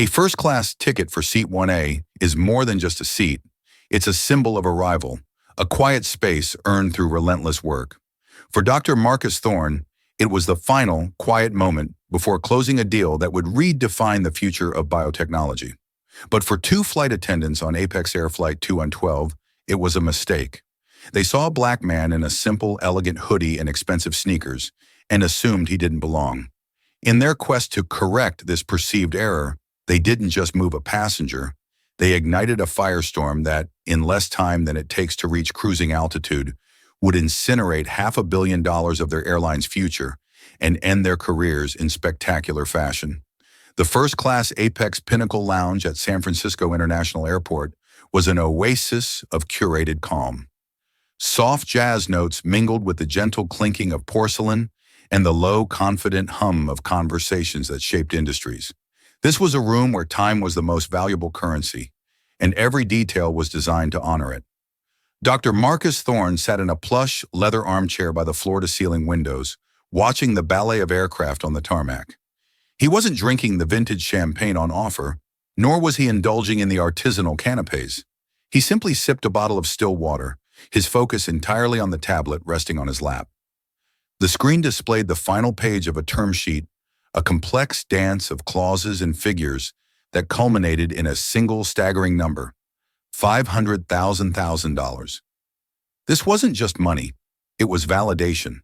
A first-class ticket for Seat 1A is more than just a seat. It's a symbol of arrival, a quiet space earned through relentless work. For Dr. Marcus Thorne, it was the final, quiet moment before closing a deal that would redefine the future of biotechnology. But for two flight attendants on Apex Air Flight 212, it was a mistake. They saw a black man in a simple, elegant hoodie and expensive sneakers and assumed he didn't belong. In their quest to correct this perceived error, they didn't just move a passenger. They ignited a firestorm that, in less time than it takes to reach cruising altitude, would incinerate $500 million of their airline's future and end their careers in spectacular fashion. The first-class Apex Pinnacle Lounge at San Francisco International Airport was an oasis of curated calm. Soft jazz notes mingled with the gentle clinking of porcelain and the low, confident hum of conversations that shaped industries. This was a room where time was the most valuable currency, and every detail was designed to honor it. Dr. Marcus Thorne sat in a plush, leather armchair by the floor-to-ceiling windows, watching the ballet of aircraft on the tarmac. He wasn't drinking the vintage champagne on offer, nor was he indulging in the artisanal canapes. He simply sipped a bottle of still water, his focus entirely on the tablet resting on his lap. The screen displayed the final page of a term sheet, a complex dance of clauses and figures that culminated in a single staggering number, $500,000. This wasn't just money, it was validation.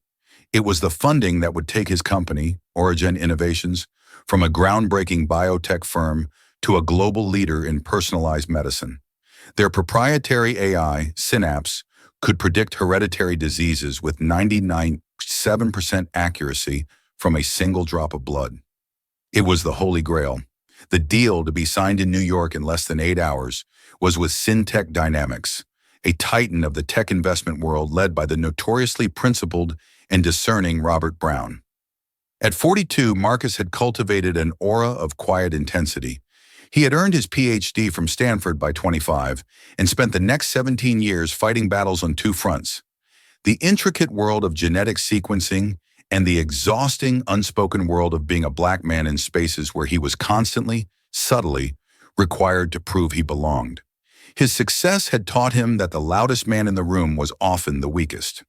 It was the funding that would take his company, Origin Innovations, from a groundbreaking biotech firm to a global leader in personalized medicine. Their proprietary AI, Synapse, could predict hereditary diseases with 99.7% accuracy from a single drop of blood. It was the Holy Grail. The deal, to be signed in New York in less than 8 hours, was with Syntech Dynamics, a titan of the tech investment world led by the notoriously principled and discerning Robert Brown. At 42, Marcus had cultivated an aura of quiet intensity. He had earned his PhD from Stanford by 25 and spent the next 17 years fighting battles on two fronts: the intricate world of genetic sequencing and the exhausting, unspoken world of being a black man in spaces where he was constantly, subtly, required to prove he belonged. His success had taught him that the loudest man in the room was often the weakest.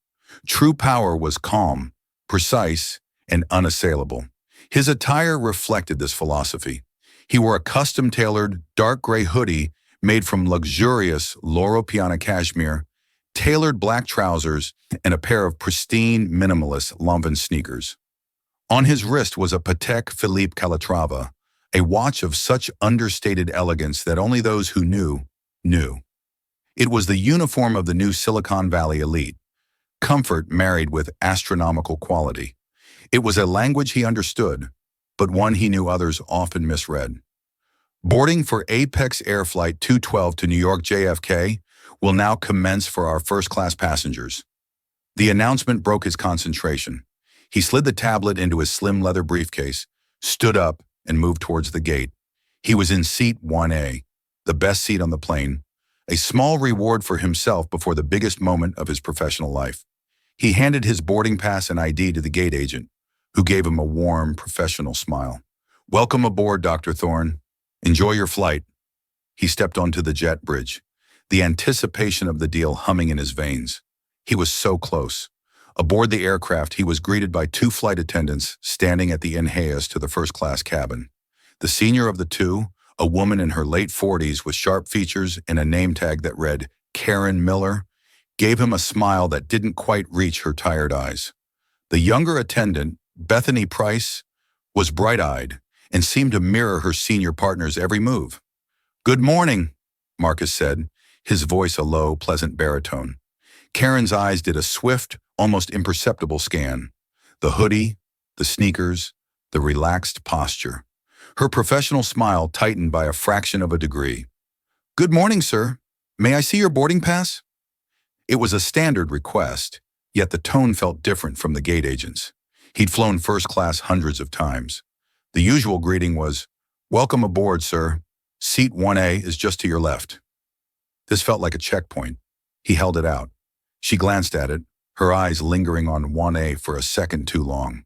True power was calm, precise, and unassailable. His attire reflected this philosophy. He wore a custom-tailored, dark gray hoodie made from luxurious Loro Piana cashmere, tailored black trousers, and a pair of pristine, minimalist Lanvin sneakers. On his wrist was a Patek Philippe Calatrava, a watch of such understated elegance that only those who knew. It was the uniform of the new Silicon Valley elite, comfort married with astronomical quality. It was a language he understood, but one he knew others often misread. Boarding for Apex Air Flight 212 to New York JFK will now commence for our first-class passengers. The announcement broke his concentration. He slid the tablet into his slim leather briefcase, stood up, and moved towards the gate. He was in Seat 1A, the best seat on the plane, a small reward for himself before the biggest moment of his professional life. He handed his boarding pass and ID to the gate agent, who gave him a warm, professional smile. "Welcome aboard, Dr. Thorne. Enjoy your flight." He stepped onto the jet bridge, the anticipation of the deal humming in his veins. He was so close. Aboard the aircraft, he was greeted by two flight attendants standing at the enhais to the first-class cabin. The senior of the two, a woman in her late 40s with sharp features and a name tag that read Karen Miller, gave him a smile that didn't quite reach her tired eyes. The younger attendant, Bethany Price, was bright-eyed and seemed to mirror her senior partner's every move. "Good morning," Marcus said, his voice a low, pleasant baritone. Karen's eyes did a swift, almost imperceptible scan. The hoodie, the sneakers, the relaxed posture. Her professional smile tightened by a fraction of a degree. "Good morning, sir. May I see your boarding pass?" It was a standard request, yet the tone felt different from the gate agent's. He'd flown first class hundreds of times. The usual greeting was, "Welcome aboard, sir. Seat 1A is just to your left." This felt like a checkpoint. He held it out. She glanced at it, her eyes lingering on 1A for a second too long.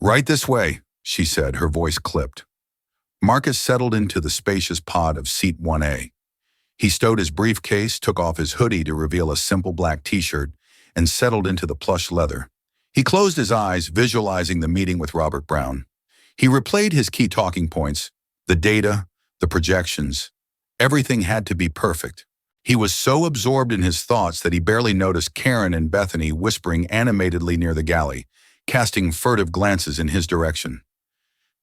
"Right this way," she said, her voice clipped. Marcus settled into the spacious pod of seat 1A. He stowed his briefcase, took off his hoodie to reveal a simple black t-shirt, and settled into the plush leather. He closed his eyes, visualizing the meeting with Robert Brown. He replayed his key talking points, the data, the projections. Everything had to be perfect. He was so absorbed in his thoughts that he barely noticed Karen and Bethany whispering animatedly near the galley, casting furtive glances in his direction.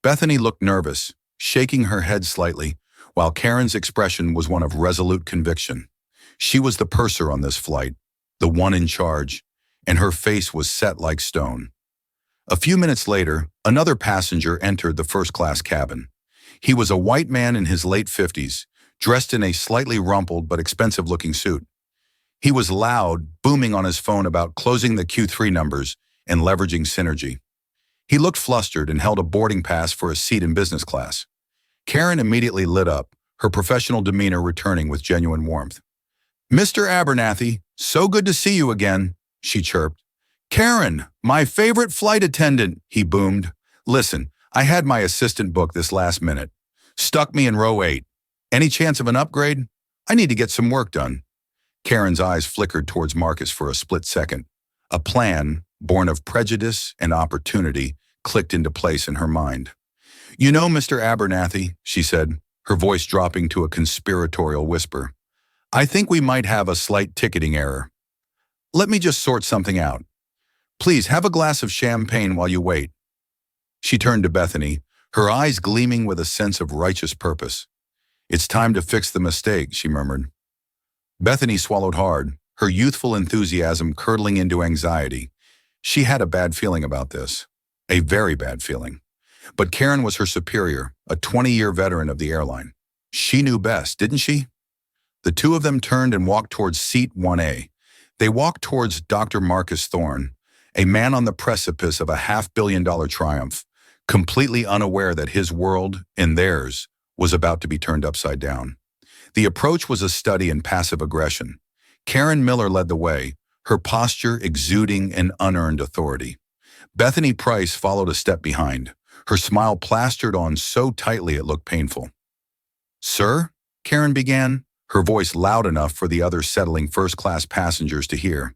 Bethany looked nervous, shaking her head slightly, while Karen's expression was one of resolute conviction. She was the purser on this flight, the one in charge, and her face was set like stone. A few minutes later, another passenger entered the first-class cabin. He was a white man in his late 50s, dressed in a slightly rumpled but expensive-looking suit. He was loud, booming on his phone about closing the Q3 numbers and leveraging synergy. He looked flustered and held a boarding pass for a seat in business class. Karen immediately lit up, her professional demeanor returning with genuine warmth. "Mr. Abernathy, so good to see you again," she chirped. "Karen, my favorite flight attendant," he boomed. "Listen, I had my assistant book this last minute. Stuck me in row 8. Any chance of an upgrade? I need to get some work done." Karen's eyes flickered towards Marcus for a split second. A plan, born of prejudice and opportunity, clicked into place in her mind. "You know, Mr. Abernathy," she said, her voice dropping to a conspiratorial whisper, "I think we might have a slight ticketing error. Let me just sort something out. Please have a glass of champagne while you wait." She turned to Bethany, her eyes gleaming with a sense of righteous purpose. "It's time to fix the mistake," she murmured. Bethany swallowed hard, her youthful enthusiasm curdling into anxiety. She had a bad feeling about this. A very bad feeling. But Karen was her superior, a 20-year veteran of the airline. She knew best, didn't she? The two of them turned and walked towards seat 1A. They walked towards Dr. Marcus Thorne, a man on the precipice of a $500 million triumph, completely unaware that his world, and theirs, was about to be turned upside down. The approach was a study in passive aggression. Karen Miller led the way, her posture exuding an unearned authority. Bethany Price followed a step behind, her smile plastered on so tightly it looked painful. "Sir?" Karen began, her voice loud enough for the other settling first-class passengers to hear.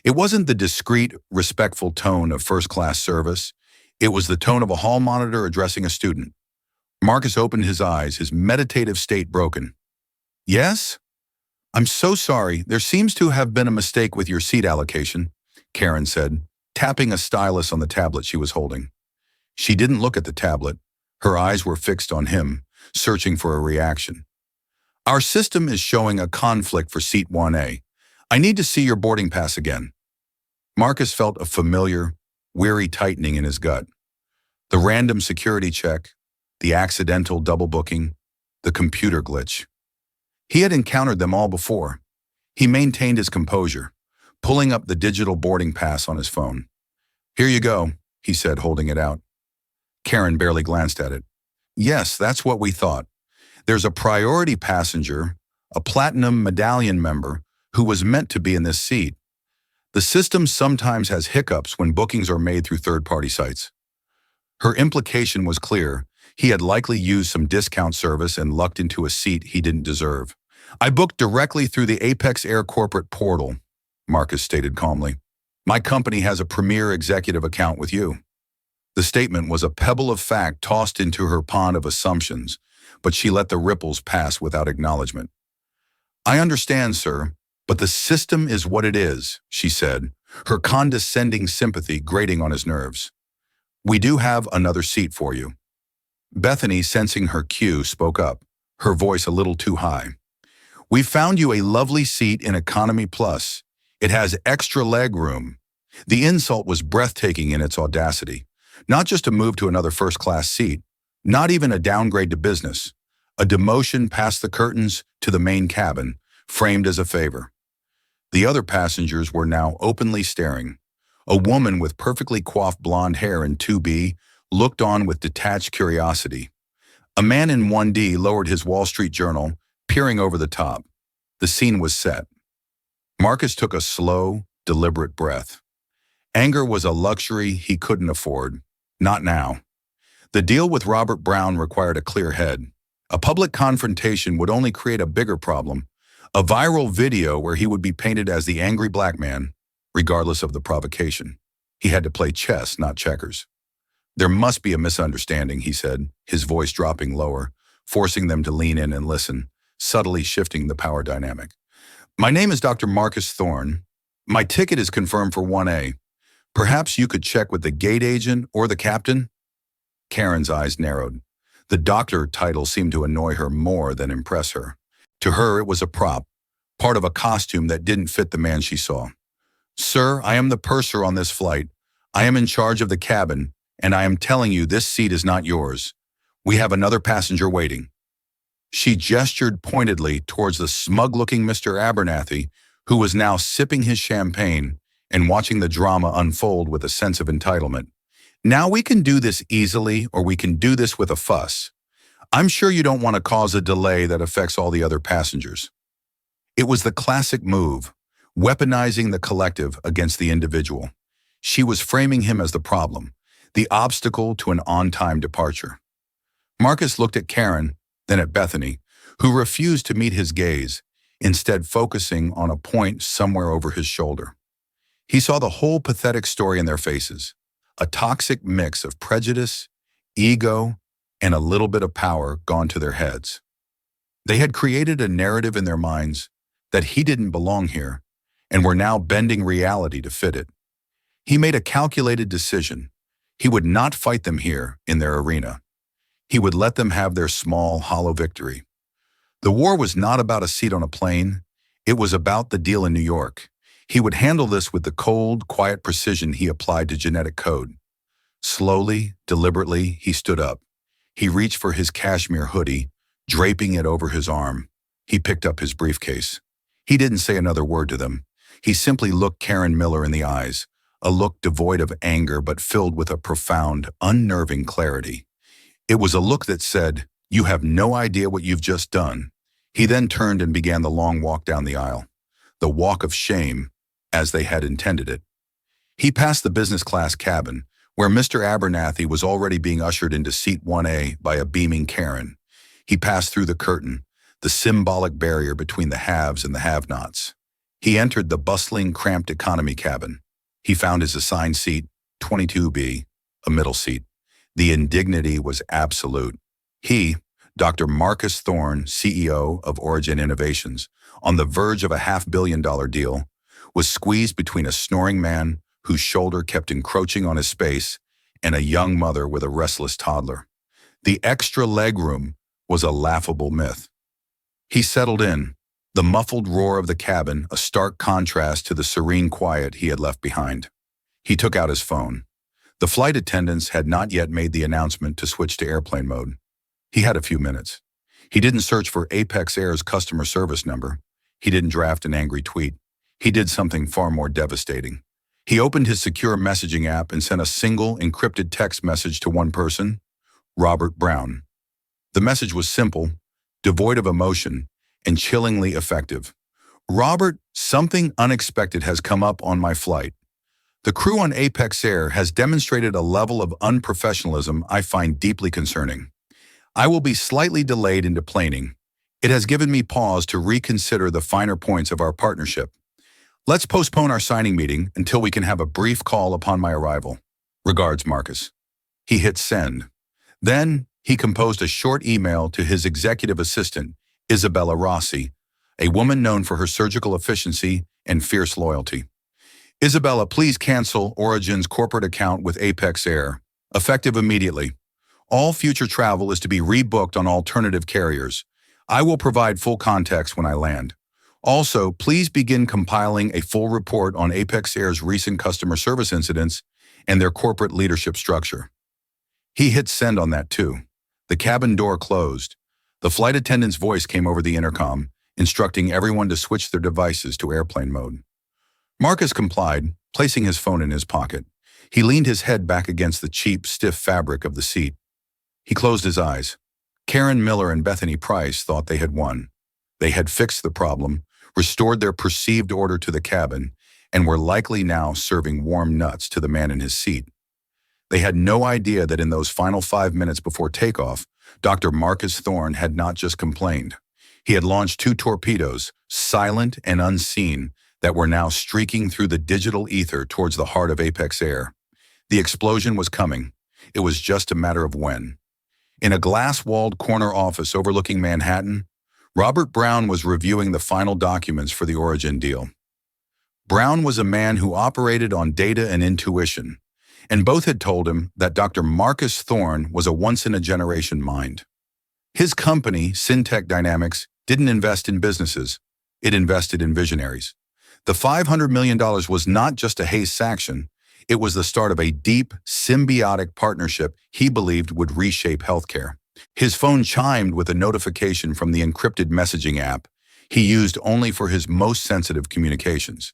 It wasn't the discreet, respectful tone of first-class service. It was the tone of a hall monitor addressing a student. Marcus opened his eyes, his meditative state broken. "Yes? I'm so sorry. There seems to have been a mistake with your seat allocation," Karen said, tapping a stylus on the tablet she was holding. She didn't look at the tablet. Her eyes were fixed on him, searching for a reaction. "Our system is showing a conflict for seat 1A. I need to see your boarding pass again." Marcus felt a familiar, weary tightening in his gut. The random security check, the accidental double booking, the computer glitch. He had encountered them all before. He maintained his composure, pulling up the digital boarding pass on his phone. "Here you go," he said, holding it out. Karen barely glanced at it. "Yes, that's what we thought. There's a priority passenger, a platinum medallion member, who was meant to be in this seat. The system sometimes has hiccups when bookings are made through third-party sites." Her implication was clear. He had likely used some discount service and lucked into a seat he didn't deserve. "I booked directly through the Apex Air corporate portal," Marcus stated calmly. "My company has a premier executive account with you." The statement was a pebble of fact tossed into her pond of assumptions, but she let the ripples pass without acknowledgement. "I understand, sir, but the system is what it is," she said, her condescending sympathy grating on his nerves. "We do have another seat for you." Bethany, sensing her cue, spoke up, her voice a little too high. "We found you a lovely seat in Economy Plus. It has extra leg room." The insult was breathtaking in its audacity. Not just a move to another first-class seat, not even a downgrade to business, a demotion past the curtains to the main cabin, framed as a favor. The other passengers were now openly staring. A woman with perfectly coiffed blonde hair in 2B looked on with detached curiosity. A man in 1D lowered his Wall Street Journal, peering over the top. The scene was set. Marcus took a slow, deliberate breath. Anger was a luxury he couldn't afford. Not now. The deal with Robert Brown required a clear head. A public confrontation would only create a bigger problem. A viral video where he would be painted as the angry black man, regardless of the provocation. He had to play chess, not checkers. There must be a misunderstanding, he said, his voice dropping lower, forcing them to lean in and listen, subtly shifting the power dynamic. My name is Dr. Marcus Thorne. My ticket is confirmed for 1A. Perhaps you could check with the gate agent or the captain? Karen's eyes narrowed. The doctor title seemed to annoy her more than impress her. To her, it was a prop, part of a costume that didn't fit the man she saw. Sir, I am the purser on this flight. I am in charge of the cabin, and I am telling you this seat is not yours. We have another passenger waiting. She gestured pointedly towards the smug-looking Mr. Abernathy, who was now sipping his champagne and watching the drama unfold with a sense of entitlement. Now we can do this easily, or we can do this with a fuss. I'm sure you don't want to cause a delay that affects all the other passengers. It was the classic move, weaponizing the collective against the individual. She was framing him as the problem, the obstacle to an on-time departure. Marcus looked at Karen, then at Bethany, who refused to meet his gaze, instead focusing on a point somewhere over his shoulder. He saw the whole pathetic story in their faces, a toxic mix of prejudice, ego, and a little bit of power gone to their heads. They had created a narrative in their minds that he didn't belong here, and were now bending reality to fit it. He made a calculated decision. He would not fight them here in their arena. He would let them have their small, hollow victory. The war was not about a seat on a plane. It was about the deal in New York. He would handle this with the cold, quiet precision he applied to genetic code. Slowly, deliberately, he stood up. He reached for his cashmere hoodie, draping it over his arm. He picked up his briefcase. He didn't say another word to them. He simply looked Karen Miller in the eyes, a look devoid of anger but filled with a profound, unnerving clarity. It was a look that said, "You have no idea what you've just done." He then turned and began the long walk down the aisle, the walk of shame, as they had intended it. He passed the business class cabin, where Mr. Abernathy was already being ushered into seat 1A by a beaming Karen. He passed through the curtain, the symbolic barrier between the haves and the have-nots. He entered the bustling, cramped economy cabin. He found his assigned seat, 22B, a middle seat. The indignity was absolute. He, Dr. Marcus Thorne, CEO of Origin Innovations, on the verge of a $500 million deal, was squeezed between a snoring man whose shoulder kept encroaching on his space and a young mother with a restless toddler. The extra legroom was a laughable myth. He settled in, the muffled roar of the cabin a stark contrast to the serene quiet he had left behind. He took out his phone. The flight attendants had not yet made the announcement to switch to airplane mode. He had a few minutes. He didn't search for Apex Air's customer service number. He didn't draft an angry tweet. He did something far more devastating. He opened his secure messaging app and sent a single encrypted text message to one person, Robert Brown. The message was simple, devoid of emotion, and chillingly effective. Robert, something unexpected has come up on my flight. The crew on Apex Air has demonstrated a level of unprofessionalism I find deeply concerning. I will be slightly delayed in deplaning. It has given me pause to reconsider the finer points of our partnership. Let's postpone our signing meeting until we can have a brief call upon my arrival. Regards, Marcus. He hit send. Then, he composed a short email to his executive assistant, Isabella Rossi, a woman known for her surgical efficiency and fierce loyalty. Isabella, please cancel Origin's corporate account with Apex Air, effective immediately. All future travel is to be rebooked on alternative carriers. I will provide full context when I land. Also, please begin compiling a full report on Apex Air's recent customer service incidents and their corporate leadership structure. He hit send on that too. The cabin door closed. The flight attendant's voice came over the intercom, instructing everyone to switch their devices to airplane mode. Marcus complied, placing his phone in his pocket. He leaned his head back against the cheap, stiff fabric of the seat. He closed his eyes. Karen Miller and Bethany Price thought they had won. They had fixed the problem, restored their perceived order to the cabin, and were likely now serving warm nuts to the man in his seat. They had no idea that in those final 5 minutes before takeoff, Dr. Marcus Thorne had not just complained. He had launched 2 torpedoes, silent and unseen, that were now streaking through the digital ether towards the heart of Apex Air. The explosion was coming. It was just a matter of when. In a glass-walled corner office overlooking Manhattan, Robert Brown was reviewing the final documents for the Origin deal. Brown was a man who operated on data and intuition, and both had told him that Dr. Marcus Thorne was a once-in-a-generation mind. His company, Syntech Dynamics, didn't invest in businesses. It invested in visionaries. The $500 million was not just a haste action. It was the start of a deep, symbiotic partnership he believed would reshape healthcare. His phone chimed with a notification from the encrypted messaging app he used only for his most sensitive communications.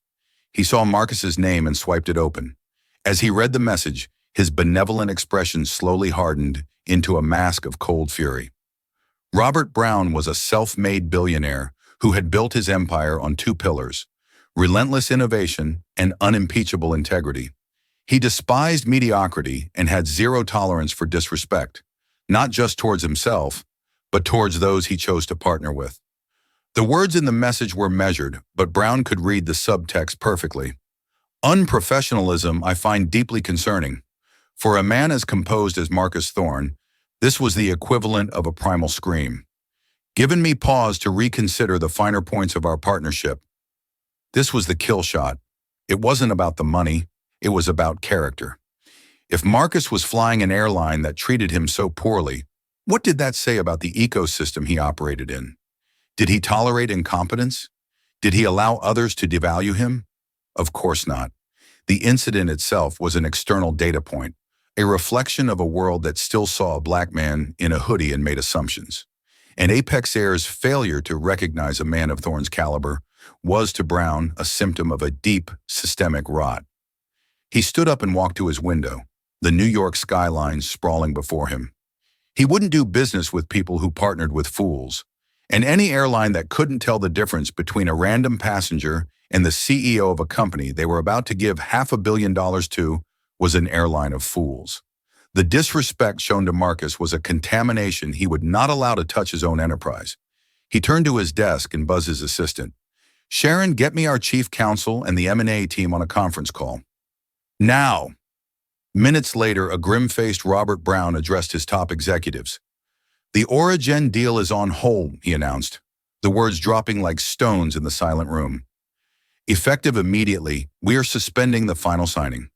He saw Marcus's name and swiped it open. As he read the message, his benevolent expression slowly hardened into a mask of cold fury. Robert Brown was a self-made billionaire who had built his empire on 2 pillars: relentless innovation and unimpeachable integrity. He despised mediocrity and had zero tolerance for disrespect, not just towards himself, but towards those he chose to partner with. The words in the message were measured, but Brown could read the subtext perfectly. Unprofessionalism I find deeply concerning. For a man as composed as Marcus Thorne, this was the equivalent of a primal scream. Given me pause to reconsider the finer points of our partnership. This was the kill shot. It wasn't about the money, it was about character. If Marcus was flying an airline that treated him so poorly, what did that say about the ecosystem he operated in? Did he tolerate incompetence? Did he allow others to devalue him? Of course not. The incident itself was an external data point, a reflection of a world that still saw a black man in a hoodie and made assumptions. And Apex Air's failure to recognize a man of Thorne's caliber was to Brown a symptom of a deep, systemic rot. He stood up and walked to his window, the New York skyline sprawling before him. He wouldn't do business with people who partnered with fools, and any airline that couldn't tell the difference between a random passenger and the CEO of a company they were about to give $500 million to was an airline of fools. The disrespect shown to Marcus was a contamination he would not allow to touch his own enterprise. He turned to his desk and buzzed his assistant. "Sharon, get me our chief counsel and the M&A team on a conference call." "Now." Minutes later, a grim-faced Robert Brown addressed his top executives. "The Origin deal is on hold," he announced, the words dropping like stones in the silent room. "Effective immediately, we are suspending the final signing.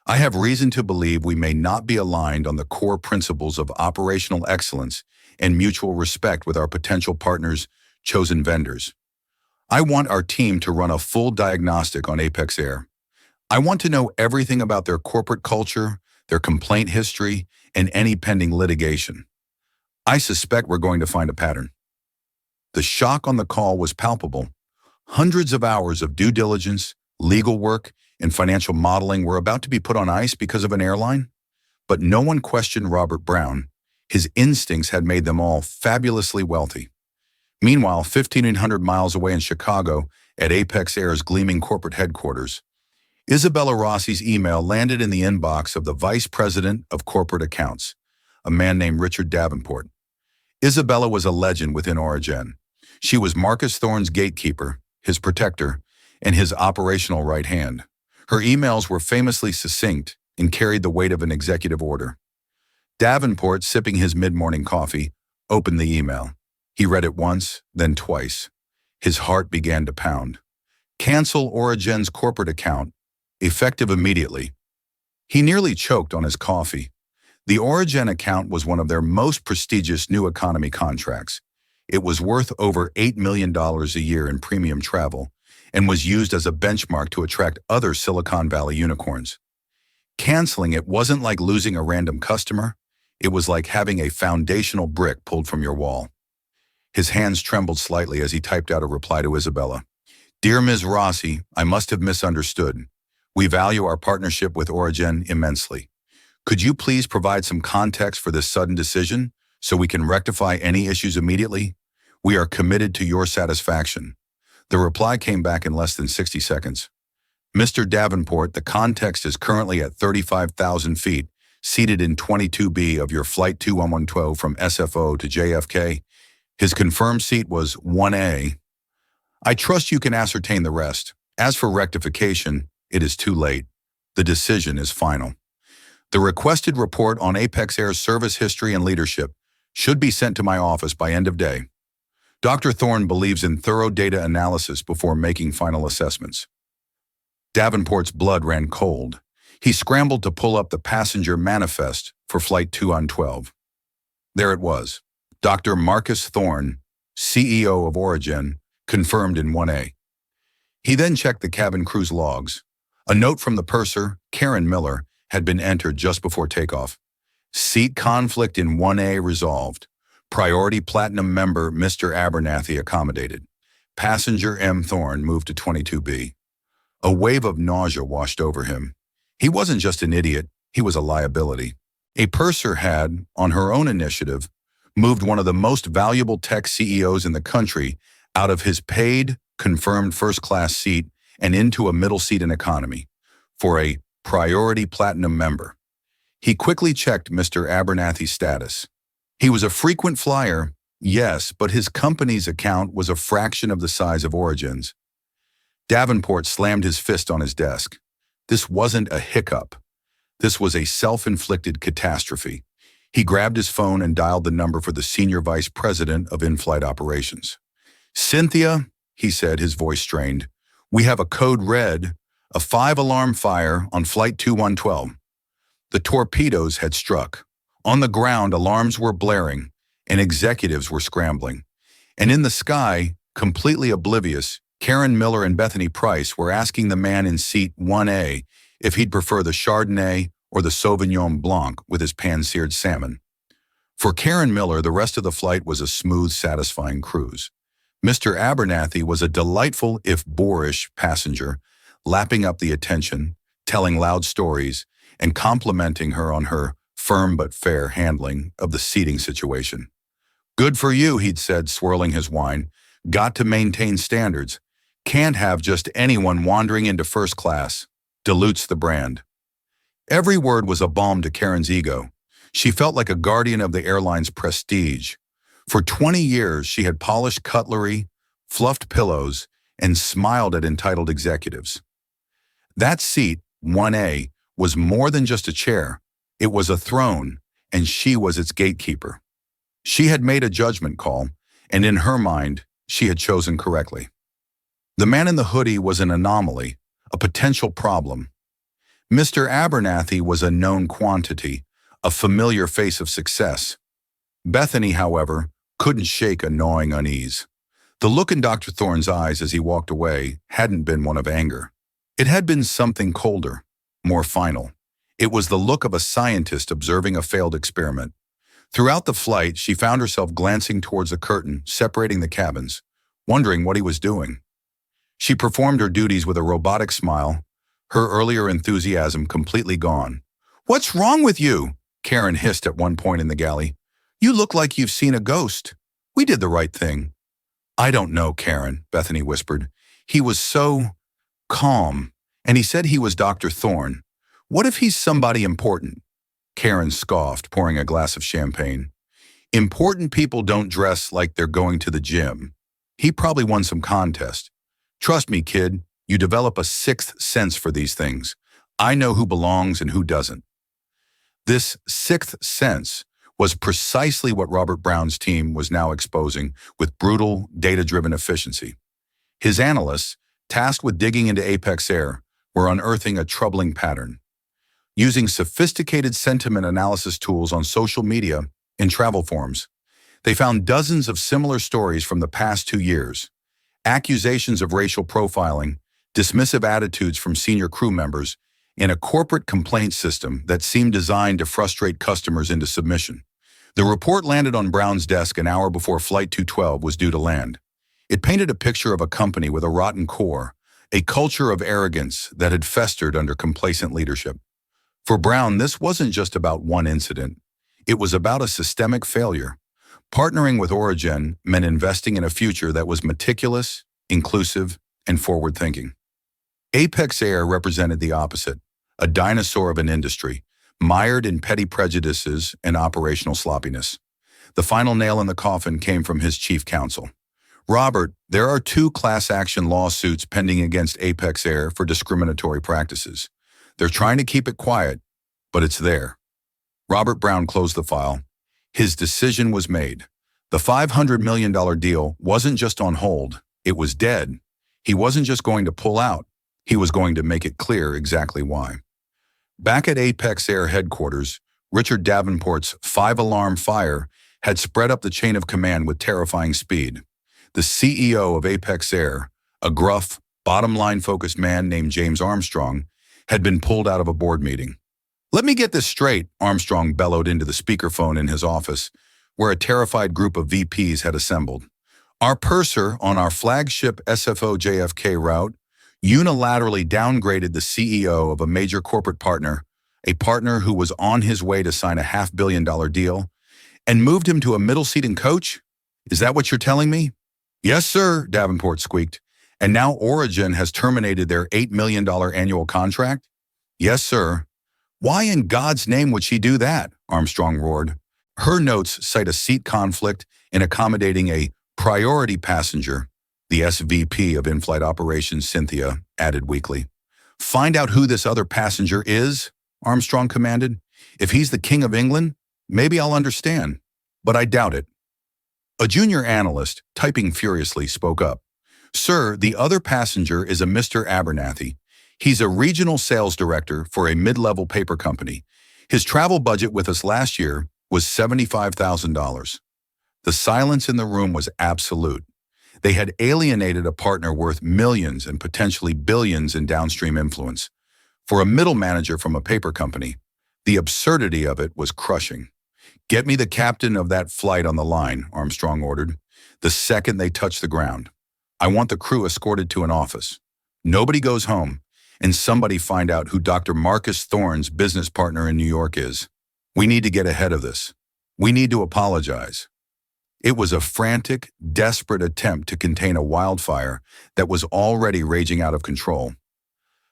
I have reason to believe we may not be aligned on the core principles of operational excellence and mutual respect with our potential partners' chosen vendors. I want our team to run a full diagnostic on Apex Air. I want to know everything about their corporate culture, their complaint history, and any pending litigation. I suspect we're going to find a pattern." The shock on the call was palpable. Hundreds of hours of due diligence, legal work, and financial modeling were about to be put on ice because of an airline. But no one questioned Robert Brown. His instincts had made them all fabulously wealthy. Meanwhile, 1,500 miles away in Chicago, at Apex Air's gleaming corporate headquarters, Isabella Rossi's email landed in the inbox of the Vice President of Corporate Accounts, a man named Richard Davenport. Isabella was a legend within Origin. She was Marcus Thorne's gatekeeper, his protector, and his operational right hand. Her emails were famously succinct and carried the weight of an executive order. Davenport, sipping his mid-morning coffee, opened the email. He read it once, then twice. His heart began to pound. "Cancel Origin's corporate account, effective immediately." He nearly choked on his coffee. The Origin account was one of their most prestigious new economy contracts. It was worth over $8 million a year in premium travel and was used as a benchmark to attract other Silicon Valley unicorns. Canceling it wasn't like losing a random customer. It was like having a foundational brick pulled from your wall. His hands trembled slightly as he typed out a reply to Isabella. "Dear Ms. Rossi, I must have misunderstood. We value our partnership with Origin immensely. Could you please provide some context for this sudden decision so we can rectify any issues immediately? We are committed to your satisfaction." The reply came back in less than 60 seconds. "Mr. Davenport, the context is currently at 35,000 feet. seated in 22B of your Flight 21112 from SFO to JFK. His confirmed seat was 1A. I trust you can ascertain the rest. As for rectification, it is too late. The decision is final. The requested report on Apex Air's service history and leadership should be sent to my office by end of day. Dr. Thorne believes in thorough data analysis before making final assessments. Davenport's blood ran cold. He scrambled to pull up the passenger manifest for Flight 212. There it was. Dr. Marcus Thorne, CEO of Origin, confirmed in 1A. He then checked the cabin crew's logs. A note from the purser, Karen Miller, had been entered just before takeoff. Seat conflict in 1A resolved. Priority Platinum member Mr. Abernathy accommodated. Passenger M. Thorne moved to 22B. A wave of nausea washed over him. He wasn't just an idiot, he was a liability. A purser had, on her own initiative, moved one of the most valuable tech CEOs in the country out of his paid, confirmed first-class seat and into a middle seat in economy for a Priority Platinum member. He quickly checked Mr. Abernathy's status. He was a frequent flyer, yes, but his company's account was a fraction of the size of Origin's. Davenport slammed his fist on his desk. This wasn't a hiccup. This was a self-inflicted catastrophe. He grabbed his phone and dialed the number for the Senior Vice President of In-Flight Operations. "Cynthia," he said, his voice strained, "we have a code red, a 5-alarm fire on Flight 2112. The torpedoes had struck. On the ground, alarms were blaring, and executives were scrambling. And in the sky, completely oblivious, Karen Miller and Bethany Price were asking the man in seat 1A if he'd prefer the Chardonnay or the Sauvignon Blanc with his pan-seared salmon." For Karen Miller, the rest of the flight was a smooth, satisfying cruise. Mr. Abernathy was a delightful, if boorish, passenger, lapping up the attention, telling loud stories, and complimenting her on her firm but fair handling of the seating situation. "Good for you," he'd said, swirling his wine. "Got to maintain standards. Can't have just anyone wandering into first class. Dilutes the brand." Every word was a balm to Karen's ego. She felt like a guardian of the airline's prestige. For 20 years, she had polished cutlery, fluffed pillows, and smiled at entitled executives. That seat, 1A, was more than just a chair. It was a throne, and she was its gatekeeper. She had made a judgment call, and in her mind, she had chosen correctly. The man in the hoodie was an anomaly, a potential problem. Mr. Abernathy was a known quantity, a familiar face of success. Bethany, however, couldn't shake a gnawing unease. The look in Dr. Thorne's eyes as he walked away hadn't been one of anger. It had been something colder, more final. It was the look of a scientist observing a failed experiment. Throughout the flight, she found herself glancing towards the curtain separating the cabins, wondering what he was doing. She performed her duties with a robotic smile, her earlier enthusiasm completely gone. "What's wrong with you?" Karen hissed at one point in the galley. "You look like you've seen a ghost. We did the right thing." "I don't know, Karen," Bethany whispered. "He was so calm, and he said he was Dr. Thorne. What if he's somebody important?" Karen scoffed, pouring a glass of champagne. "Important people don't dress like they're going to the gym. He probably won some contest. Trust me, kid, you develop a sixth sense for these things. I know who belongs and who doesn't." This sixth sense was precisely what Robert Brown's team was now exposing with brutal, data-driven efficiency. His analysts, tasked with digging into Apex Air, were unearthing a troubling pattern. Using sophisticated sentiment analysis tools on social media and travel forums, they found dozens of similar stories from the past 2 years. Accusations of racial profiling, dismissive attitudes from senior crew members, and a corporate complaint system that seemed designed to frustrate customers into submission. The report landed on Brown's desk an hour before Flight 212 was due to land. It painted a picture of a company with a rotten core, a culture of arrogance that had festered under complacent leadership. For Brown, this wasn't just about one incident. It was about a systemic failure. Partnering with Origin meant investing in a future that was meticulous, inclusive, and forward-thinking. Apex Air represented the opposite, a dinosaur of an industry, mired in petty prejudices and operational sloppiness. The final nail in the coffin came from his chief counsel. Robert, there are 2 class action lawsuits pending against Apex Air for discriminatory practices. They're trying to keep it quiet, but it's there. Robert Brown closed the file. His decision was made. The $500 million deal wasn't just on hold, it was dead. He wasn't just going to pull out, he was going to make it clear exactly why. Back at Apex Air headquarters, Richard Davenport's 5-alarm fire had spread up the chain of command with terrifying speed. The CEO of Apex Air, a gruff, bottom-line focused man named James Armstrong, had been pulled out of a board meeting. "Let me get this straight," Armstrong bellowed into the speakerphone in his office, where a terrified group of VPs had assembled. "Our purser on our flagship SFO JFK route unilaterally downgraded the CEO of a major corporate partner, a partner who was on his way to sign a $500 million deal, and moved him to a middle seat in coach? Is that what you're telling me?" "Yes, sir," Davenport squeaked. "And now Origin has terminated their $8 million annual contract?" "Yes, sir." "Why in God's name would she do that?" Armstrong roared. Her notes cite a seat conflict in accommodating a priority passenger, the SVP of in-flight operations, Cynthia, added weakly. "Find out who this other passenger is," Armstrong commanded. "If he's the King of England, maybe I'll understand, but I doubt it." A junior analyst, typing furiously, spoke up. "Sir, the other passenger is a Mr. Abernathy. He's a regional sales director for a mid-level paper company. His travel budget with us last year was $75,000. The silence in the room was absolute. They had alienated a partner worth millions and potentially billions in downstream influence. For a middle manager from a paper company, the absurdity of it was crushing. "Get me the captain of that flight on the line," Armstrong ordered, "the second they touch the ground. I want the crew escorted to an office. Nobody goes home, and somebody find out who Dr. Marcus Thorne's business partner in New York is. We need to get ahead of this. We need to apologize." It was a frantic, desperate attempt to contain a wildfire that was already raging out of control.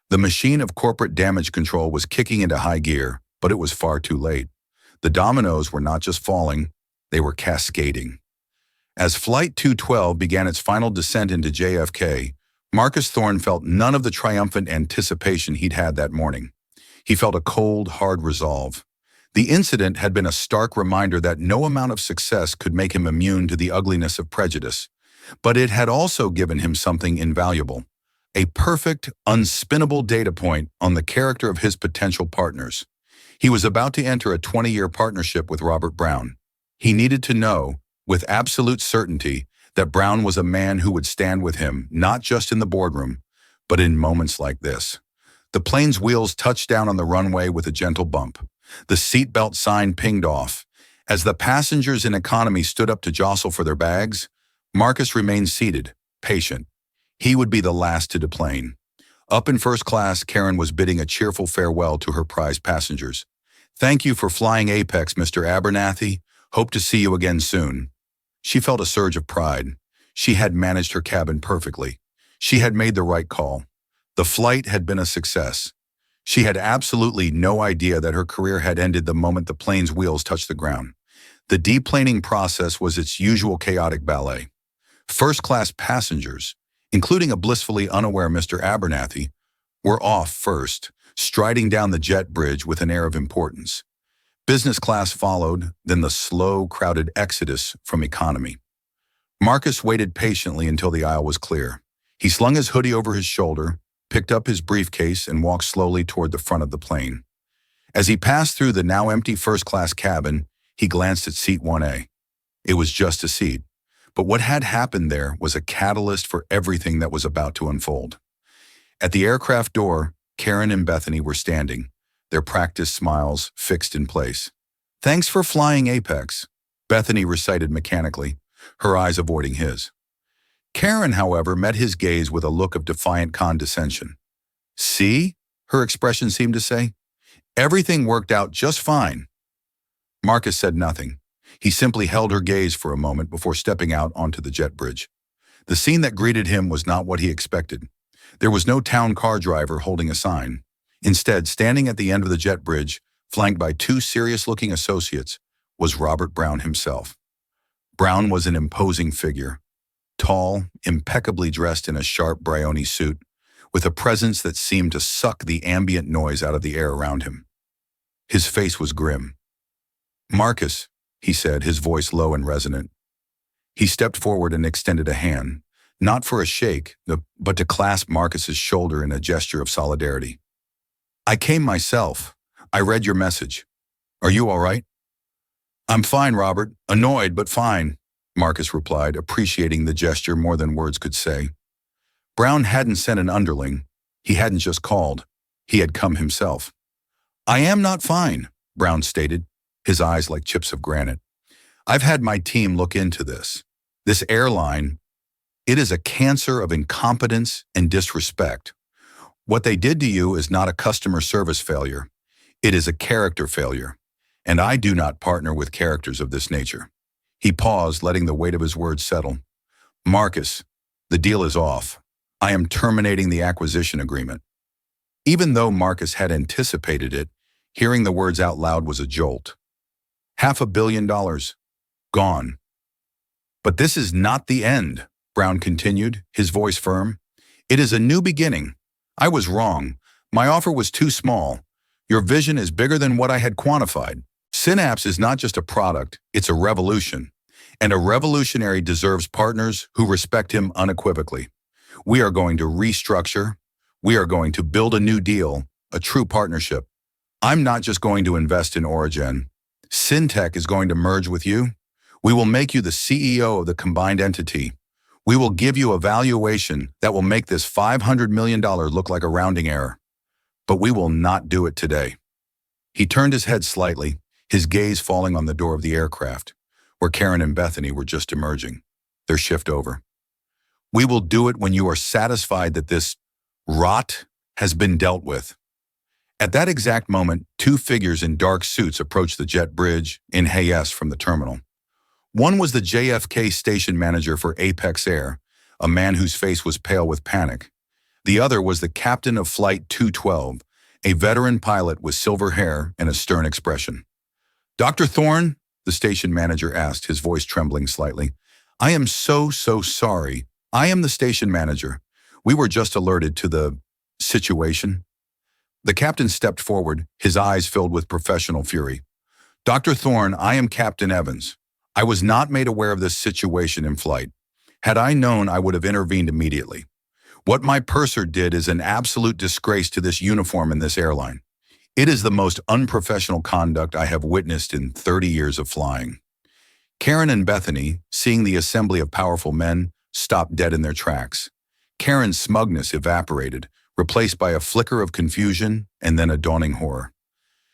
The machine of corporate damage control was kicking into high gear, but it was far too late. The dominoes were not just falling, they were cascading. As Flight 212 began its final descent into JFK, Marcus Thorne felt none of the triumphant anticipation he'd had that morning. He felt a cold, hard resolve. The incident had been a stark reminder that no amount of success could make him immune to the ugliness of prejudice, but it had also given him something invaluable, a perfect, unspinnable data point on the character of his potential partners. He was about to enter a 20-year partnership with Robert Brown. He needed to know, with absolute certainty, that Brown was a man who would stand with him, not just in the boardroom, but in moments like this. The plane's wheels touched down on the runway with a gentle bump. The seatbelt sign pinged off. As the passengers in economy stood up to jostle for their bags, Marcus remained seated, patient. He would be the last to deplane. Up in first class, Karen was bidding a cheerful farewell to her prized passengers. "Thank you for flying Apex, Mr. Abernathy. Hope to see you again soon." She felt a surge of pride. She had managed her cabin perfectly. She had made the right call. The flight had been a success. She had absolutely no idea that her career had ended the moment the plane's wheels touched the ground. The deplaning process was its usual chaotic ballet. First-class passengers, including a blissfully unaware Mr. Abernathy, were off first, striding down the jet bridge with an air of importance. Business class followed, then the slow, crowded exodus from economy. Marcus waited patiently until the aisle was clear. He slung his hoodie over his shoulder, picked up his briefcase, and walked slowly toward the front of the plane. As he passed through the now empty first-class cabin, he glanced at seat 1A. It was just a seat, but what had happened there was a catalyst for everything that was about to unfold. At the aircraft door, Karen and Bethany were standing, their practiced smiles fixed in place. "Thanks for flying Apex," Bethany recited mechanically, her eyes avoiding his. Karen, however, met his gaze with a look of defiant condescension. "See?" her expression seemed to say. "Everything worked out just fine." Marcus said nothing. He simply held her gaze for a moment before stepping out onto the jet bridge. The scene that greeted him was not what he expected. There was no town car driver holding a sign. Instead, standing at the end of the jet bridge flanked by two serious-looking associates, was Robert Brown himself. Brown was an imposing figure, tall, impeccably dressed in a sharp Brioni suit, with a presence that seemed to suck the ambient noise out of the air around him. His face was grim. "Marcus," he said, his voice low and resonant. He stepped forward and extended a hand, not for a shake, but to clasp Marcus's shoulder in a gesture of solidarity. "I came myself. I read your message. Are you all right?" "I'm fine, Robert. Annoyed, but fine," Marcus replied, appreciating the gesture more than words could say. Brown hadn't sent an underling. He hadn't just called. He had come himself. "I am not fine," Brown stated, his eyes like chips of granite. "I've had my team look into this. This airline, it is a cancer of incompetence and disrespect. What they did to you is not a customer service failure. It is a character failure, and I do not partner with characters of this nature." He paused, letting the weight of his words settle. "Marcus, the deal is off. I am terminating the acquisition agreement." Even though Marcus had anticipated it, hearing the words out loud was a jolt. $500 million. Gone. "But this is not the end," Brown continued, his voice firm. "It is a new beginning. I was wrong. My offer was too small. Your vision is bigger than what I had quantified. Synapse is not just a product, it's a revolution. And a revolutionary deserves partners who respect him unequivocally. We are going to restructure. We are going to build a new deal, a true partnership. I'm not just going to invest in Origin. Syntech is going to merge with you. We will make you the CEO of the combined entity. We will give you a valuation that will make this $500 million look like a rounding error. But we will not do it today." He turned his head slightly, his gaze falling on the door of the aircraft, where Karen and Bethany were just emerging, their shift over. "We will do it when you are satisfied that this rot has been dealt with." At that exact moment, two figures in dark suits approached the jet bridge in Hayes from the terminal. One was the JFK station manager for Apex Air, a man whose face was pale with panic. The other was the captain of Flight 212, a veteran pilot with silver hair and a stern expression. "Dr. Thorne?" the station manager asked, his voice trembling slightly. "I am so sorry. I am the station manager. We were just alerted to the situation." The captain stepped forward, his eyes filled with professional fury. "Dr. Thorne, I am Captain Evans. I was not made aware of this situation in flight. Had I known, I would have intervened immediately. What my purser did is an absolute disgrace to this uniform and this airline. It is the most unprofessional conduct I have witnessed in 30 years of flying." Karen and Bethany, seeing the assembly of powerful men, stopped dead in their tracks. Karen's smugness evaporated, replaced by a flicker of confusion and then a dawning horror.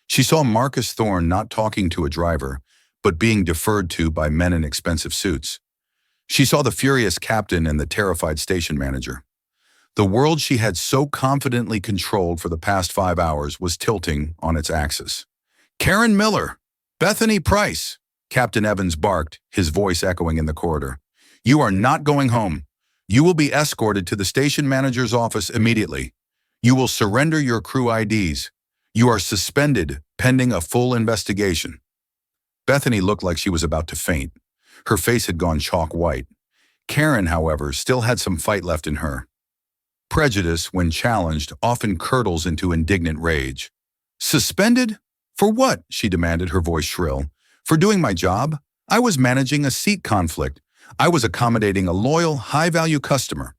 She saw Marcus Thorne not talking to a driver, but being deferred to by men in expensive suits. She saw the furious captain and the terrified station manager. The world she had so confidently controlled for the past 5 hours was tilting on its axis. "Karen Miller! Bethany Price!" Captain Evans barked, his voice echoing in the corridor. "You are not going home. You will be escorted to the station manager's office immediately. You will surrender your crew IDs. You are suspended pending a full investigation." Bethany looked like she was about to faint. Her face had gone chalk white. Karen, however, still had some fight left in her. Prejudice, when challenged, often curdles into indignant rage. "Suspended? For what?" she demanded, her voice shrill. "For doing my job? I was managing a seat conflict. I was accommodating a loyal, high-value customer."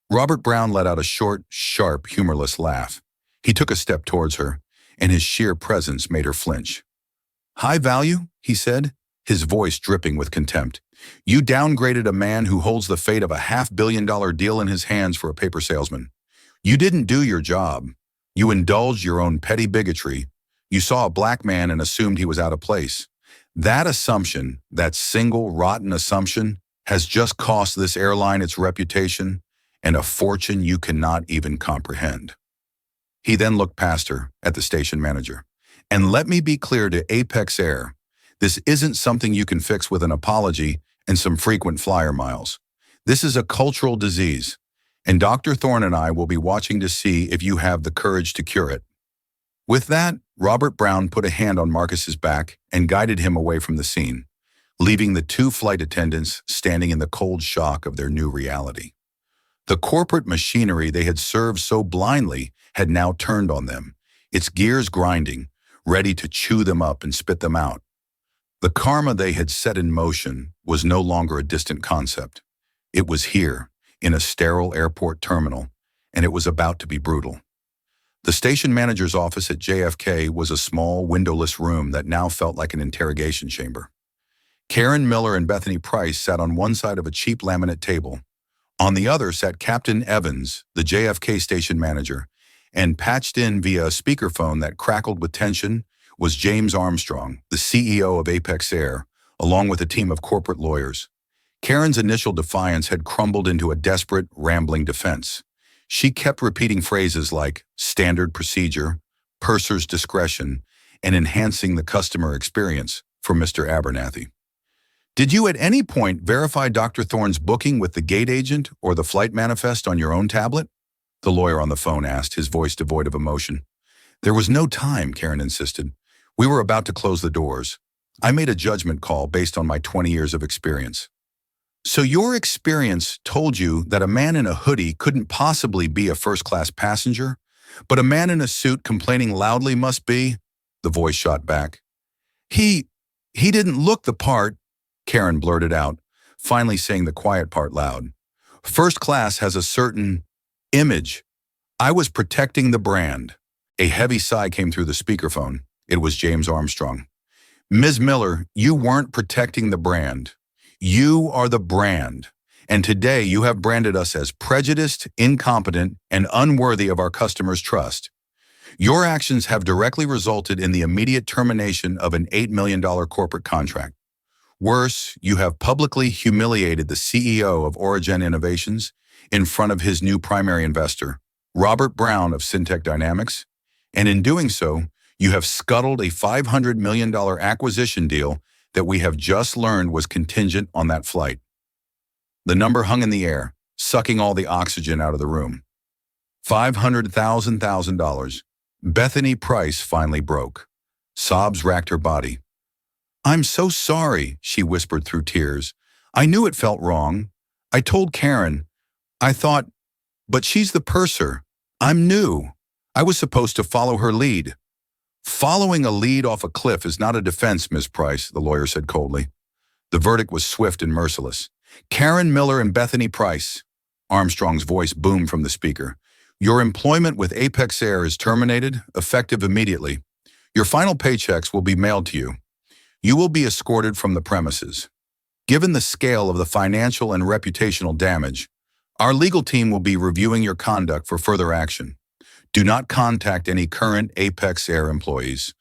Robert Brown let out a short, sharp, humorless laugh. He took a step towards her, and his sheer presence made her flinch. "High value?" he said, his voice dripping with contempt. "You downgraded a man who holds the fate of a $500 million deal in his hands for a paper salesman. You didn't do your job. You indulged your own petty bigotry. You saw a black man and assumed he was out of place. That assumption, that single rotten assumption, has just cost this airline its reputation and a fortune you cannot even comprehend." He then looked past her at the station manager. "And let me be clear to Apex Air, this isn't something you can fix with an apology and some frequent flyer miles. This is a cultural disease, and Dr. Thorne and I will be watching to see if you have the courage to cure it." With that, Robert Brown put a hand on Marcus's back and guided him away from the scene, leaving the two flight attendants standing in the cold shock of their new reality. The corporate machinery they had served so blindly had now turned on them, its gears grinding, ready to chew them up and spit them out. The karma they had set in motion was no longer a distant concept. It was here, in a sterile airport terminal, and it was about to be brutal. The station manager's office at JFK was a small, windowless room that now felt like an interrogation chamber. Karen Miller and Bethany Price sat on one side of a cheap laminate table. On the other sat Captain Evans, the JFK station manager, and patched in via a speakerphone that crackled with tension was James Armstrong, the CEO of Apex Air, along with a team of corporate lawyers. Karen's initial defiance had crumbled into a desperate, rambling defense. She kept repeating phrases like standard procedure, purser's discretion, and enhancing the customer experience for Mr. Abernathy. Did you at any point verify Dr. Thorne's booking with the gate agent or the flight manifest on your own tablet? The lawyer on the phone asked, his voice devoid of emotion. There was no time, Karen insisted. We were about to close the doors. I made a judgment call based on my 20 years of experience. So your experience told you that a man in a hoodie couldn't possibly be a first-class passenger, but a man in a suit complaining loudly must be? The voice shot back. He didn't look the part, Karen blurted out, finally saying the quiet part loud. First class has a certain image. I was protecting the brand. A heavy sigh came through the speakerphone. It was James Armstrong. Ms. Miller, you weren't protecting the brand. You are the brand. And today you have branded us as prejudiced, incompetent, and unworthy of our customers' trust. Your actions have directly resulted in the immediate termination of an $8 million corporate contract. Worse, you have publicly humiliated the CEO of Origin Innovations in front of his new primary investor, Robert Brown of Syntec Dynamics, and in doing so, you have scuttled a $500 million acquisition deal that we have just learned was contingent on that flight. The number hung in the air, sucking all the oxygen out of the room. $500,000. Bethany Price finally broke. Sobs racked her body. I'm so sorry, she whispered through tears. I knew it felt wrong. I told Karen. I thought, but she's the purser. I'm new. I was supposed to follow her lead. Following a lead off a cliff is not a defense, Miss Price, the lawyer said coldly. The verdict was swift and merciless. Karen Miller and Bethany Price. Armstrong's voice boomed from the speaker. Your employment with Apex Air is terminated, effective immediately. Your final paychecks will be mailed to you. You will be escorted from the premises. Given the scale of the financial and reputational damage, our legal team will be reviewing your conduct for further action. Do not contact any current Apex Air employees.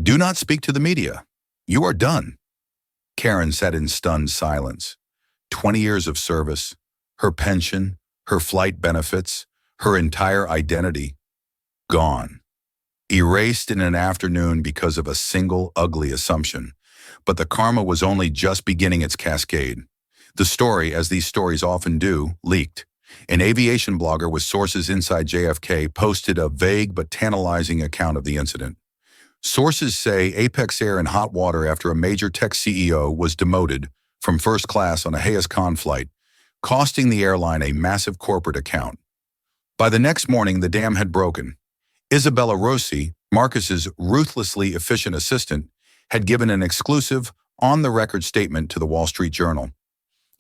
Do not speak to the media. You are done. Karen sat in stunned silence. 20 years of service, her pension, her flight benefits, her entire identity, gone. Erased in an afternoon because of a single ugly assumption. But the karma was only just beginning its cascade. The story, as these stories often do, leaked. An aviation blogger with sources inside JFK posted a vague but tantalizing account of the incident. Sources say Apex Air in hot water after a major tech CEO was demoted from first class on a Hayes Khan flight, costing the airline a massive corporate account. By the next morning, the dam had broken. Isabella Rossi, Marcus's ruthlessly efficient assistant, had given an exclusive, on-the-record statement to the Wall Street Journal.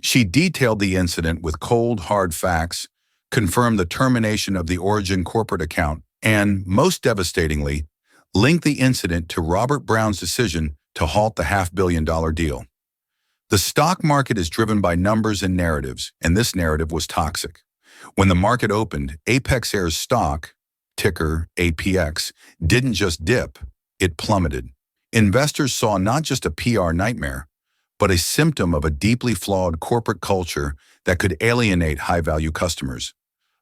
She detailed the incident with cold, hard facts, confirmed the termination of the Origin corporate account, and, most devastatingly, linked the incident to Robert Brown's decision to halt the $500 million deal. The stock market is driven by numbers and narratives, and this narrative was toxic. When the market opened, Apex Air's stock, ticker APX, didn't just dip, it plummeted. Investors saw not just a PR nightmare, but a symptom of a deeply flawed corporate culture that could alienate high-value customers.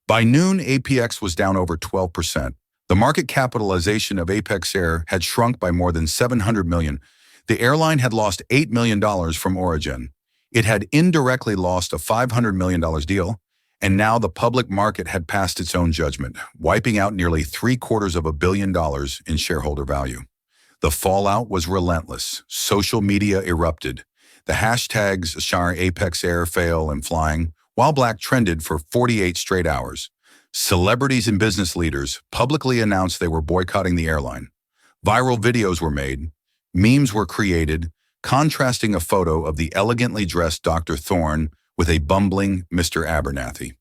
By noon, APX was down over 12%. The market capitalization of Apex Air had shrunk by more than $700 million. The airline had lost $8 million from Origin. It had indirectly lost a $500 million deal, And now the public market had passed its own judgment, wiping out nearly $750 million in shareholder value. The fallout was relentless. Social media erupted. The hashtags Shire Apex Air fail and flying, while black trended for 48 straight hours. Celebrities and business leaders publicly announced they were boycotting the airline. Viral videos were made, memes were created, contrasting a photo of the elegantly dressed Dr. Thorne with a bumbling Mr. Abernathy.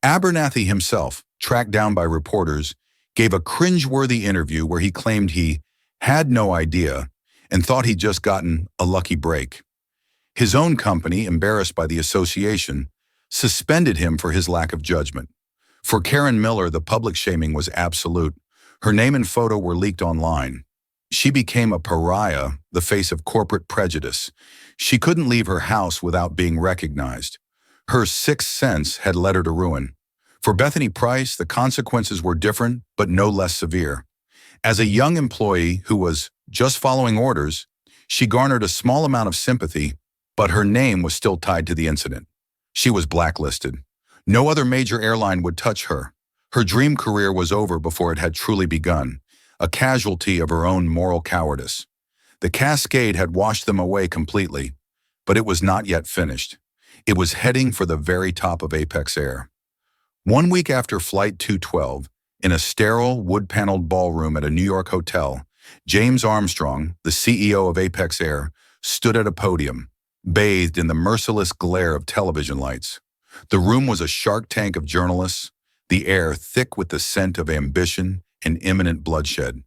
Abernathy himself, tracked down by reporters, gave a cringe-worthy interview where he claimed he had no idea and thought he'd just gotten a lucky break. His own company, embarrassed by the association, suspended him for his lack of judgment. For Karen Miller, the public shaming was absolute. Her name and photo were leaked online. She became a pariah, the face of corporate prejudice. She couldn't leave her house without being recognized. Her sixth sense had led her to ruin. For Bethany Price, the consequences were different, but no less severe. As a young employee who was just following orders, she garnered a small amount of sympathy, but her name was still tied to the incident. She was blacklisted. No other major airline would touch her. Her dream career was over before it had truly begun, a casualty of her own moral cowardice. The cascade had washed them away completely, but it was not yet finished. It was heading for the very top of Apex Air. 1 week after Flight 212, in a sterile, wood-paneled ballroom at a New York hotel, James Armstrong, the CEO of Apex Air, stood at a podium, bathed in the merciless glare of television lights. The room was a shark tank of journalists, the air thick with the scent of ambition and imminent bloodshed.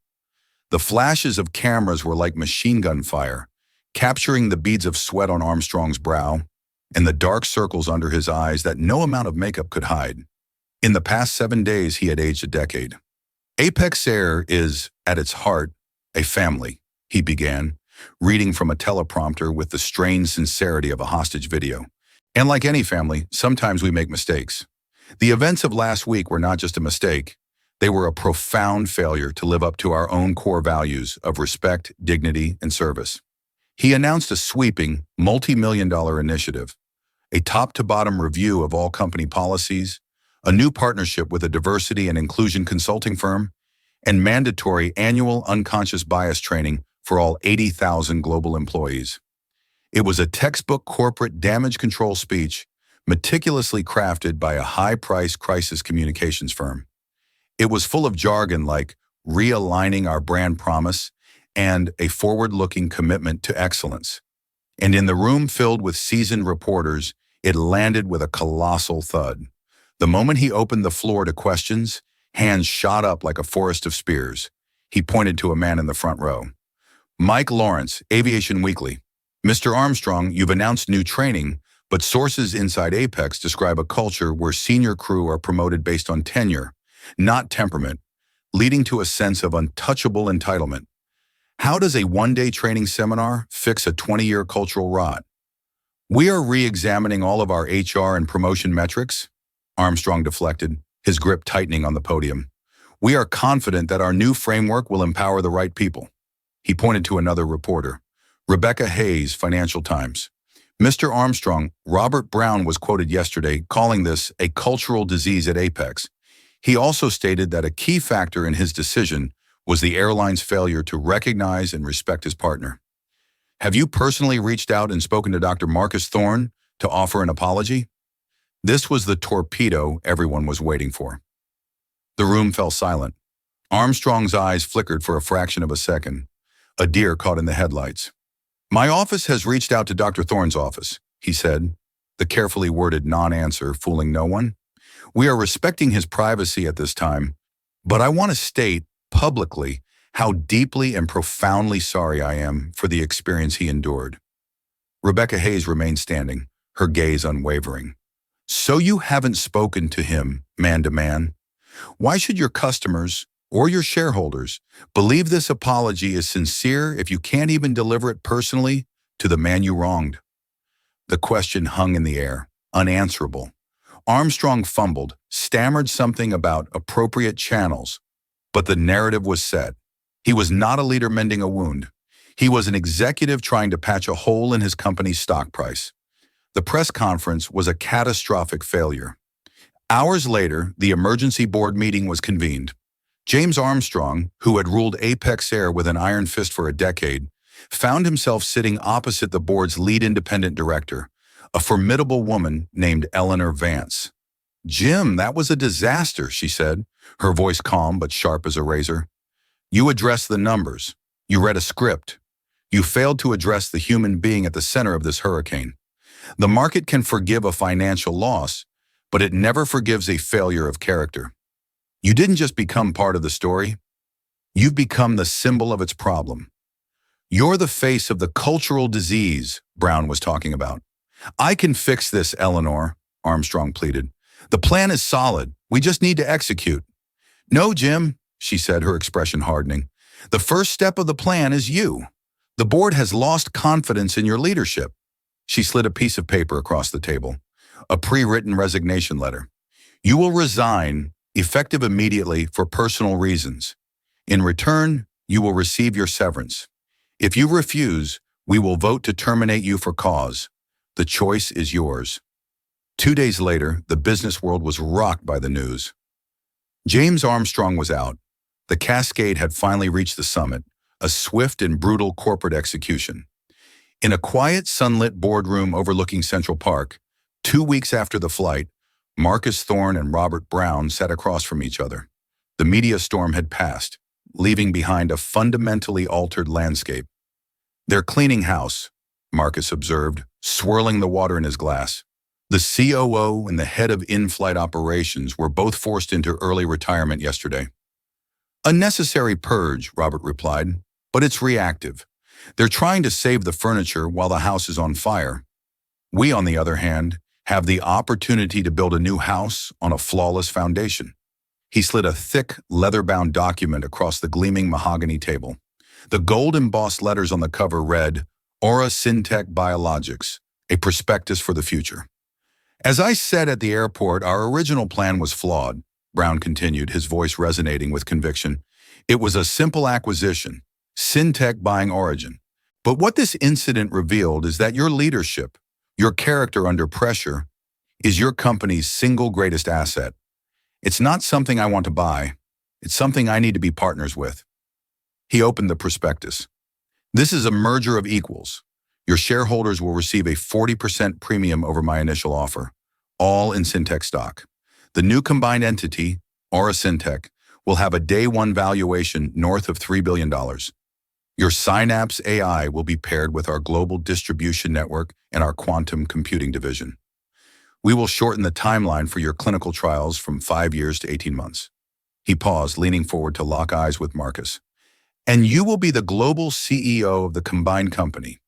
The flashes of cameras were like machine gun fire, capturing the beads of sweat on Armstrong's brow and the dark circles under his eyes that no amount of makeup could hide. In the past 7 days, he had aged a decade. Apex Air is, at its heart, a family, he began, reading from a teleprompter with the strained sincerity of a hostage video. And like any family, sometimes we make mistakes. The events of last week were not just a mistake. They were a profound failure to live up to our own core values of respect, dignity, and service. He announced a sweeping, multi-million-dollar initiative, a top-to-bottom review of all company policies, a new partnership with a diversity and inclusion consulting firm, and mandatory annual unconscious bias training for all 80,000 global employees. It was a textbook corporate damage control speech meticulously crafted by a high-priced crisis communications firm. It was full of jargon like realigning our brand promise and a forward-looking commitment to excellence. And in the room filled with seasoned reporters, it landed with a colossal thud. The moment he opened the floor to questions, hands shot up like a forest of spears. He pointed to a man in the front row. "Mike Lawrence, Aviation Weekly. Mr. Armstrong, you've announced new training, but sources inside Apex describe a culture where senior crew are promoted based on tenure, not temperament, leading to a sense of untouchable entitlement. How does a one-day training seminar fix a 20-year cultural rot? We are re-examining all of our HR and promotion metrics." Armstrong deflected, his grip tightening on the podium. "We are confident that our new framework will empower the right people." He pointed to another reporter, Rebecca Hayes, Financial Times. "Mr. Armstrong, Robert Brown was quoted yesterday calling this a cultural disease at Apex. He also stated that a key factor in his decision was the airline's failure to recognize and respect his partner. Have you personally reached out and spoken to Dr. Marcus Thorne to offer an apology?" This was the torpedo everyone was waiting for. The room fell silent. Armstrong's eyes flickered for a fraction of a second, a deer caught in the headlights. "My office has reached out to Dr. Thorne's office," he said, the carefully worded non-answer fooling no one. "We are respecting his privacy at this time, but I want to state publicly how deeply and profoundly sorry I am for the experience he endured." Rebecca Hayes remained standing, her gaze unwavering. "So you haven't spoken to him, man to man? Why should your customers or your shareholders believe this apology is sincere if you can't even deliver it personally to the man you wronged?" The question hung in the air, unanswerable. Armstrong fumbled, stammered something about appropriate channels, but the narrative was set. He was not a leader mending a wound. He was an executive trying to patch a hole in his company's stock price. The press conference was a catastrophic failure. Hours later, the emergency board meeting was convened. James Armstrong, who had ruled Apex Air with an iron fist for a decade, found himself sitting opposite the board's lead independent director, a formidable woman named Eleanor Vance. "Jim, that was a disaster," she said, her voice calm but sharp as a razor. "You addressed the numbers. You read a script. You failed to address the human being at the center of this hurricane. The market can forgive a financial loss, but it never forgives a failure of character. You didn't just become part of the story. You've become the symbol of its problem. You're the face of the cultural disease Brown was talking about." "I can fix this, Eleanor," Armstrong pleaded. "The plan is solid. We just need to execute." "No, Jim," she said, her expression hardening. "The first step of the plan is you. The board has lost confidence in your leadership." She slid a piece of paper across the table, a pre-written resignation letter. "You will resign, effective immediately for personal reasons. In return, you will receive your severance. If you refuse, we will vote to terminate you for cause. The choice is yours." 2 days later, the business world was rocked by the news. James Armstrong was out. The cascade had finally reached the summit, a swift and brutal corporate execution. In a quiet, sunlit boardroom overlooking Central Park, 2 weeks after the flight, Marcus Thorne and Robert Brown sat across from each other. The media storm had passed, leaving behind a fundamentally altered landscape. "They're cleaning house," Marcus observed, swirling the water in his glass. "The COO and the head of in-flight operations were both forced into early retirement yesterday." "A necessary purge," Robert replied, "but it's reactive. They're trying to save the furniture while the house is on fire. We, on the other hand, have the opportunity to build a new house on a flawless foundation." He slid a thick, leather-bound document across the gleaming mahogany table. The gold-embossed letters on the cover read, "Aura Syntech Biologics, a prospectus for the future." "As I said at the airport, our original plan was flawed," Brown continued, his voice resonating with conviction. "It was a simple acquisition, Syntech buying Origin. But what this incident revealed is that your leadership, your character under pressure, is your company's single greatest asset. It's not something I want to buy. It's something I need to be partners with." He opened the prospectus. "This is a merger of equals. Your shareholders will receive a 40% premium over my initial offer, all in Syntech stock. The new combined entity, Aura Syntech, will have a day-one valuation north of $3 billion. Your Synapse AI will be paired with our global distribution network and our quantum computing division. We will shorten the timeline for your clinical trials from 5 years to 18 months. He paused, leaning forward to lock eyes with Marcus. "And you will be the global CEO of the combined company.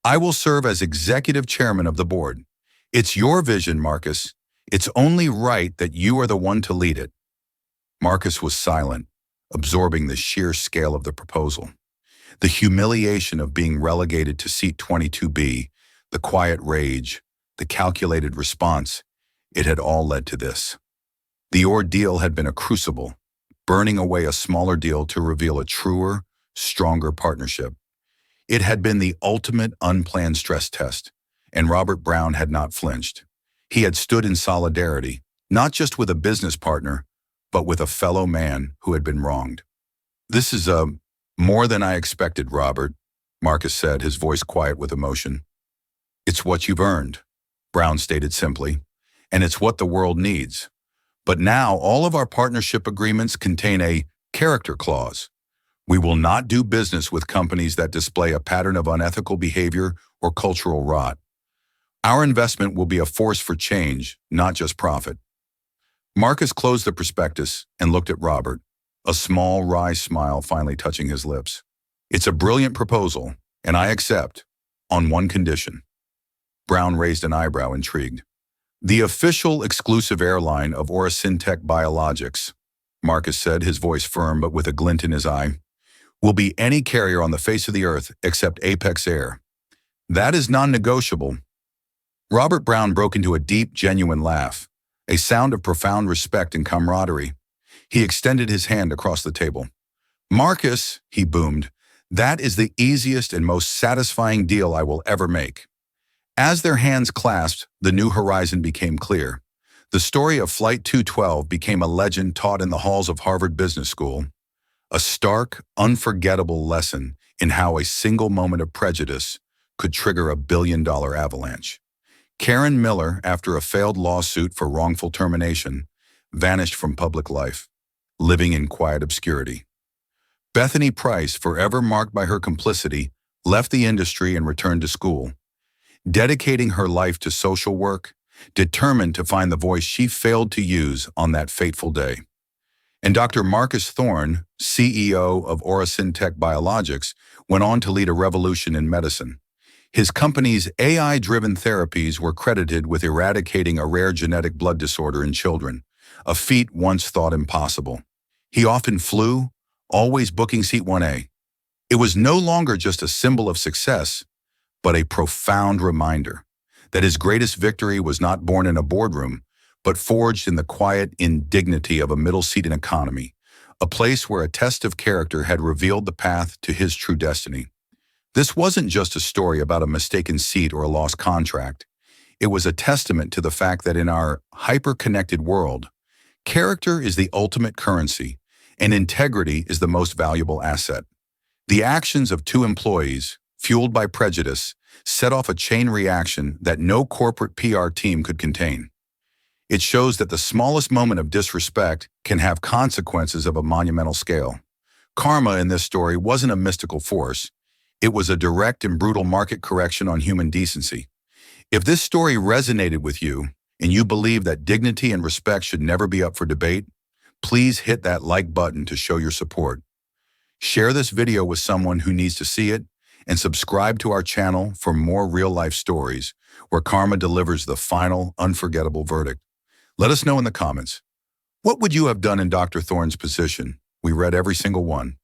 I will serve as executive chairman of the board. It's your vision, Marcus. It's only right that you are the one to lead it." Marcus was silent, absorbing the sheer scale of the proposal. The humiliation of being relegated to seat 22B, the quiet rage, the calculated response, it had all led to this. The ordeal had been a crucible, burning away a smaller deal to reveal a truer, stronger partnership. It had been the ultimate unplanned stress test, and Robert Brown had not flinched. He had stood in solidarity, not just with a business partner, but with a fellow man who had been wronged. "This is more than I expected, Robert," Marcus said, his voice quiet with emotion. "It's what you've earned," Brown stated simply, "and it's what the world needs. But now all of our partnership agreements contain a character clause. We will not do business with companies that display a pattern of unethical behavior or cultural rot. Our investment will be a force for change, not just profit." Marcus closed the prospectus and looked at Robert, a small, wry smile finally touching his lips. "It's a brilliant proposal, and I accept, on one condition." Brown raised an eyebrow, intrigued. "The official exclusive airline of Aura Syntech Biologics," Marcus said, his voice firm but with a glint in his eye, "will be any carrier on the face of the earth except Apex Air. That is non-negotiable." Robert Brown broke into a deep, genuine laugh, a sound of profound respect and camaraderie. He extended his hand across the table. "Marcus," he boomed, "that is the easiest and most satisfying deal I will ever make." As their hands clasped, the new horizon became clear. The story of Flight 212 became a legend taught in the halls of Harvard Business School, a stark, unforgettable lesson in how a single moment of prejudice could trigger a billion-dollar avalanche. Karen Miller, after a failed lawsuit for wrongful termination, vanished from public life, living in quiet obscurity. Bethany Price, forever marked by her complicity, left the industry and returned to school, dedicating her life to social work, determined to find the voice she failed to use on that fateful day. And Dr. Marcus Thorne, CEO of Orasintech Biologics, went on to lead a revolution in medicine. His company's AI-driven therapies were credited with eradicating a rare genetic blood disorder in children, a feat once thought impossible. He often flew, always booking seat 1A. It was no longer just a symbol of success, but a profound reminder that his greatest victory was not born in a boardroom, but forged in the quiet indignity of a middle-seating economy, a place where a test of character had revealed the path to his true destiny. This wasn't just a story about a mistaken seat or a lost contract. It was a testament to the fact that in our hyper-connected world, character is the ultimate currency, and integrity is the most valuable asset. The actions of two employees, fueled by prejudice, set off a chain reaction that no corporate PR team could contain. It shows that the smallest moment of disrespect can have consequences of a monumental scale. Karma in this story wasn't a mystical force. It was a direct and brutal market correction on human decency. If this story resonated with you, and you believe that dignity and respect should never be up for debate, please hit that like button to show your support. Share this video with someone who needs to see it, and subscribe to our channel for more real-life stories where karma delivers the final, unforgettable verdict. Let us know in the comments. What would you have done in Dr. Thorne's position? We read every single one.